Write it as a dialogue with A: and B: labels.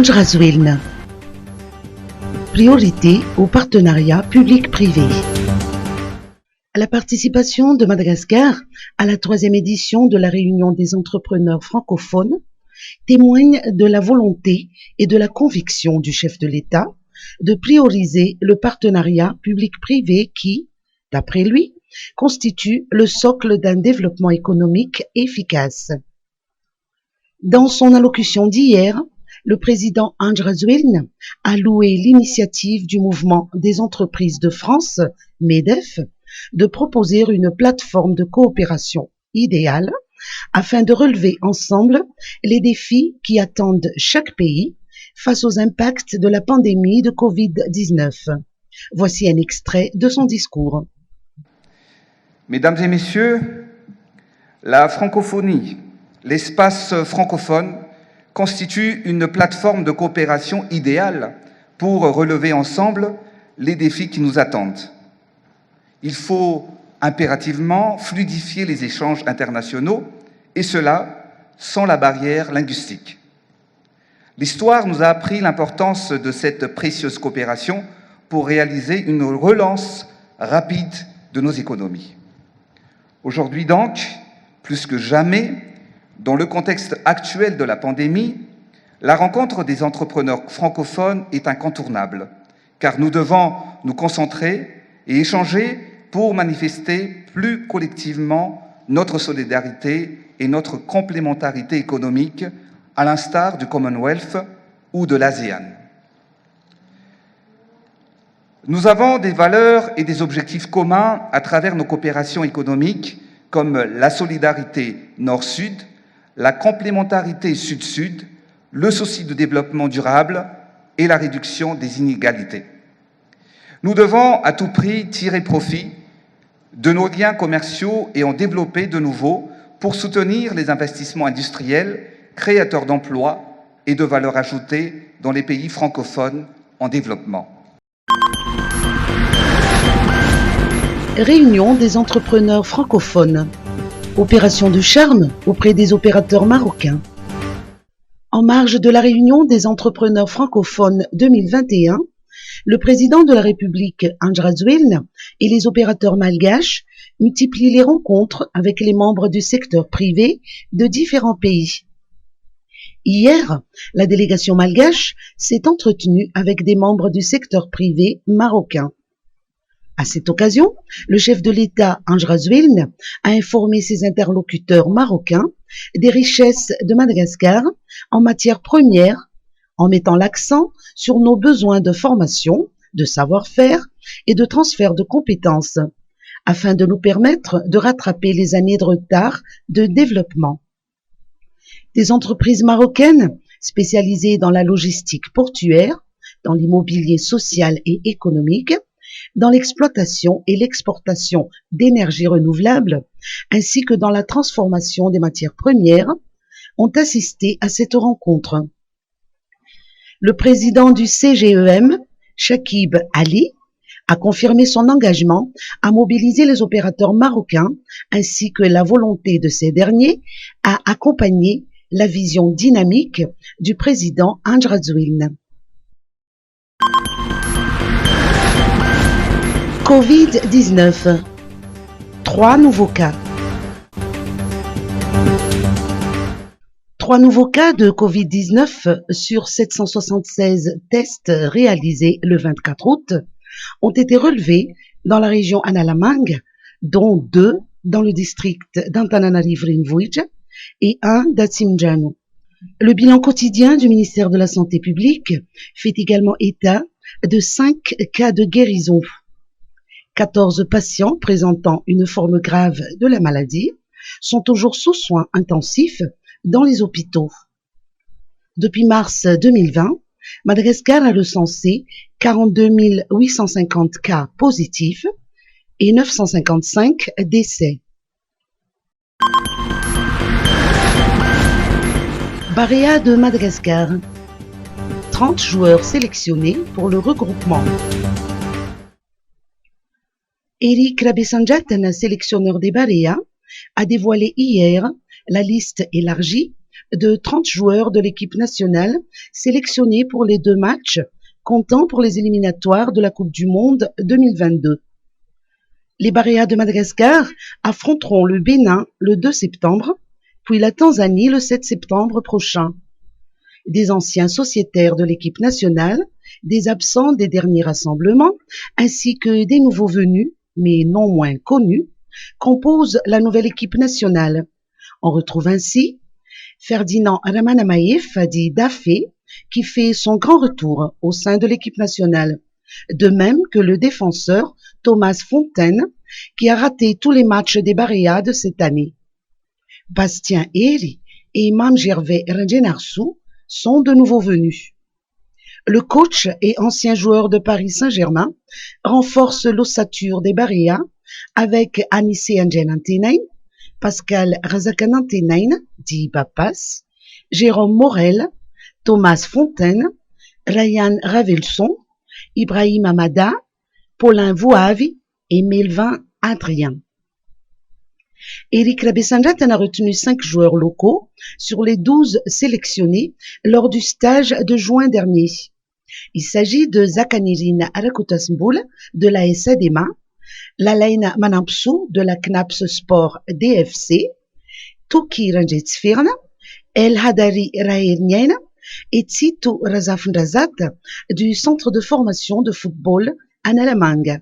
A: Anjraswilne. Priorité au partenariat public-privé. La participation de Madagascar à la 3e édition de la Réunion des entrepreneurs francophones témoigne de la volonté et de la conviction du chef de l'État de prioriser le partenariat public-privé qui, d'après lui, constitue le socle d'un développement économique efficace. Dans son allocution d'hier, le président Anjraswilne a loué l'initiative du mouvement des entreprises de France, MEDEF, de proposer une plateforme de coopération idéale afin de relever ensemble les défis qui attendent chaque pays face aux impacts de la pandémie de Covid-19. Voici un extrait de son discours.
B: Mesdames et messieurs, la francophonie, l'espace francophone, constitue une plateforme de coopération idéale pour relever ensemble les défis qui nous attendent. Il faut impérativement fluidifier les échanges internationaux, et cela sans la barrière linguistique. L'histoire nous a appris l'importance de cette précieuse coopération pour réaliser une relance rapide de nos économies. Aujourd'hui donc, plus que jamais, dans le contexte actuel de la pandémie, la rencontre des entrepreneurs francophones est incontournable, car nous devons nous concentrer et échanger pour manifester plus collectivement notre solidarité et notre complémentarité économique, à l'instar du Commonwealth ou de l'ASEAN. Nous avons des valeurs et des objectifs communs à travers nos coopérations économiques, comme la solidarité Nord-Sud, la complémentarité Sud-Sud, le souci de développement durable et la réduction des inégalités. Nous devons à tout prix tirer profit de nos liens commerciaux et en développer de nouveaux pour soutenir les investissements industriels, créateurs d'emplois et de valeur ajoutée dans les pays francophones en développement.
A: Réunion des entrepreneurs francophones. Opération de charme auprès des opérateurs marocains. En marge de la Réunion des entrepreneurs francophones 2021, le président de la République, Anjraswilne, et les opérateurs malgaches multiplient les rencontres avec les membres du secteur privé de différents pays. Hier, la délégation malgache s'est entretenue avec des membres du secteur privé marocain. À cette occasion, le chef de l'État, Anjraswilne, a informé ses interlocuteurs marocains des richesses de Madagascar en matières premières, en mettant l'accent sur nos besoins de formation, de savoir-faire et de transfert de compétences, afin de nous permettre de rattraper les années de retard de développement. Des entreprises marocaines spécialisées dans la logistique portuaire, dans l'immobilier social et économique, dans l'exploitation et l'exportation d'énergie renouvelable, ainsi que dans la transformation des matières premières, ont assisté à cette rencontre. Le président du CGEM, Chakib Ali, a confirmé son engagement à mobiliser les opérateurs marocains ainsi que la volonté de ces derniers à accompagner la vision dynamique du président Anjraswilne. Covid-19. 3 nouveaux cas. 3 nouveaux cas de Covid-19 sur 776 tests réalisés le 24 août ont été relevés dans la région Analamang, dont 2 dans le district d'Antananarivo-Rimouidj et 1 d'Atsimdjano. Le bilan quotidien du ministère de la Santé publique fait également état de 5 cas de guérison. 14 patients présentant une forme grave de la maladie sont toujours sous soins intensifs dans les hôpitaux. Depuis mars 2020, Madagascar a recensé 42 850 cas positifs et 955 décès. Barea de Madagascar. 30 joueurs sélectionnés pour le regroupement. Eric Rabesanjatan, sélectionneur des Barea, a dévoilé hier la liste élargie de 30 joueurs de l'équipe nationale sélectionnés pour les 2 matchs comptant pour les éliminatoires de la Coupe du Monde 2022. Les Baréas de Madagascar affronteront le Bénin le 2 septembre, puis la Tanzanie le 7 septembre prochain. Des anciens sociétaires de l'équipe nationale, des absents des derniers rassemblements, ainsi que des nouveaux venus, mais non moins connus, composent la nouvelle équipe nationale. On retrouve ainsi Ferdinand Ramanamaïf dit Dafé, qui fait son grand retour au sein de l'équipe nationale, de même que le défenseur Thomas Fontaine, qui a raté tous les matchs des Baréas de cette année. Bastien Eri et Mam Gervais Rengenarsou sont de nouveaux venus. Le coach et ancien joueur de Paris Saint-Germain renforce l'ossature des Baréas avec Anissé Angelantenain, Pascal Razakanantenain, dit Bapas, Jérôme Morel, Thomas Fontaine, Ryan Ravelson, Ibrahim Amada, Paulin Vouavi et Melvin Adrien. Eric Rabessanjat en a retenu 5 joueurs locaux sur les 12 sélectionnés lors du stage de juin dernier. Il s'agit de Zakanirin Arakutasmboul de la SADEMA, Lalaina Manampsou de la Knaps Sport DFC, Toki Ranjetsfirna, El Hadari Raernien et Tsitu Razafndrazat du centre de formation de football Analamanga.